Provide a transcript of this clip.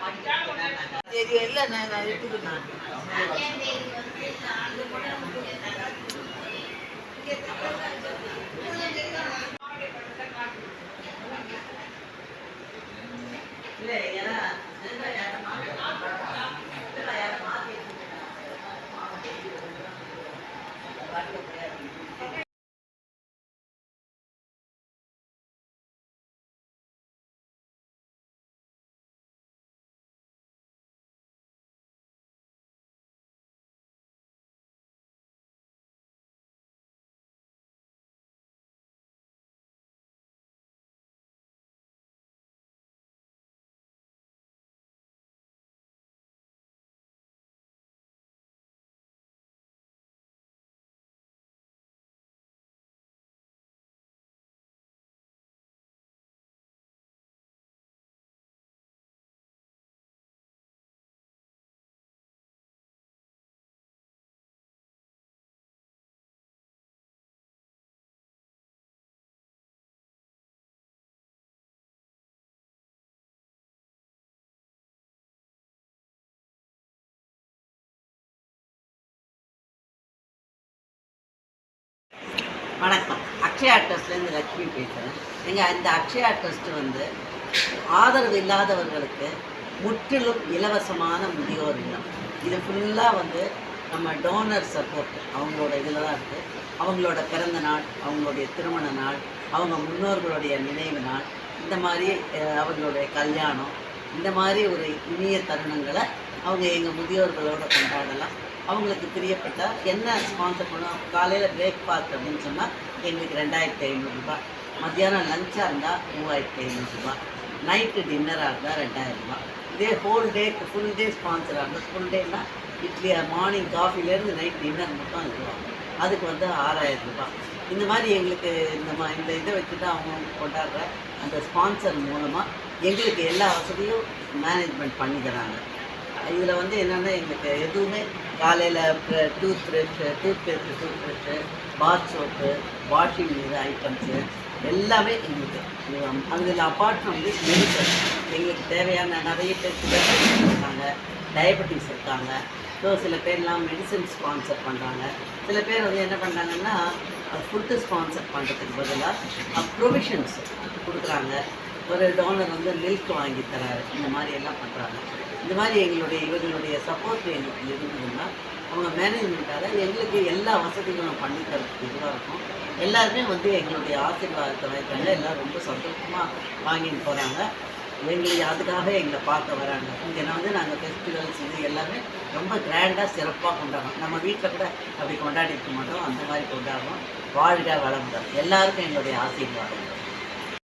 சரி இல்லை நான் எடுத்துக்கிட்டேன். இல்லை ஏன்னா வணக்கம். அக்ஷயா ட்ரஸ்ட்லேருந்து லட்சுமி பேசுகிறேன். எங்கள் இந்த அக்ஷயா ட்ரஸ்ட் வந்து ஆதரவு இல்லாதவர்களுக்கு முற்றிலும் இலவசமான முதியோர் இல்லம். இது ஃபுல்லாக வந்து நம்ம டோனர் சப்போர்ட் அவங்களோட இதில் தான் இருக்குது. அவங்களோட பிறந்த நாள், அவங்களுடைய திருமண நாள், அவங்க முன்னோர்களுடைய நினைவு நாள், இந்த மாதிரி அவங்களுடைய கல்யாணம், இந்த மாதிரி ஒரு இனிய தருணங்களை அவங்க எங்கள் முதியோர்களோடு கொண்டாடலாம். அவங்களுக்கு பிரியப்பட்டால் என்ன ஸ்பான்சர் பண்ணுவோம். காலையில் பிரேக்ஃபாஸ்ட் அப்படின்னு சொன்னால் எங்களுக்கு 2500 மத்தியானம் லஞ்சாக இருந்தால் 3500 நைட்டு டின்னராக இருந்தால் 2000 இதே ஃபுல் டே ஸ்பான்சராக இருந்தால் ஃபுல் டேனால் இட்லி மார்னிங் காஃபிலேருந்து நைட் டின்னர் மட்டும் இருக்குவாங்க. அதுக்கு வந்து 6000 இந்த மாதிரி எங்களுக்கு இந்த இதை வச்சுட்டு அவங்க கொண்டாடுற அந்த ஸ்பான்சர் மூலமாக எங்களுக்கு எல்லா வசதியும் மேனேஜ்மெண்ட் பண்ணி தராங்க. இதில் வந்து என்னென்னா எங்களுக்கு எதுவுமே காலையில் டூத் பேஸ்ட்டு பாத் சோப்பு, வாஷிங் இது ஐட்டம்ஸு எல்லாமே எங்களுக்கு. அதில் அப்பார்ட் ஃப்ரம் திஸ் மெடிசன் எங்களுக்கு தேவையான நிறைய பேர் இருக்காங்க, டயபெட்டிஸ் இருக்காங்க. ஸோ சில பேர்லாம் மெடிசன் ஸ்பான்சர் பண்ணுறாங்க. சில பேர் வந்து என்ன பண்ணுறாங்கன்னா ஃபுட்டு ஸ்பான்சர் பண்ணுறதுக்கு பதிலாக ப்ரொவிஷன்ஸ் கொடுக்குறாங்க. ஒரு டோனர் வந்து மில்க் வாங்கி தராரு. இந்த மாதிரி எல்லாம் பண்ணுறாங்க. இந்த மாதிரி இவர்களுடைய சப்போர்ட் எங்களுக்கு இருந்ததுன்னா அவங்க மேனேஜ்மெண்ட்டால் எங்களுக்கு எல்லா வசதிகளும் பண்ணி தரதுக்கு இதுவாக இருக்கும். எல்லாருமே வந்து எங்களுடைய ஆசீர்வாதத்தை வைத்தாங்க. எல்லோரும் ரொம்ப சந்தோஷமாக வாங்கிட்டு போகிறாங்க. எங்களுக்கு அதுக்காக எங்களை பார்க்க வராங்க. இங்கே வந்து நாங்கள் ஃபெஸ்டிவல்ஸ் இது எல்லாமே ரொம்ப கிராண்டாக சிறப்பாக கொண்டாடுறோம். நம்ம வீட்டில் கூட அப்படி கொண்டாடி இருக்க மாட்டோம். அந்த மாதிரி கொண்டாடுறோம். வாழ்க வளமுடன். எல்லாருக்கும் எங்களுடைய ஆசீர்வாதம்.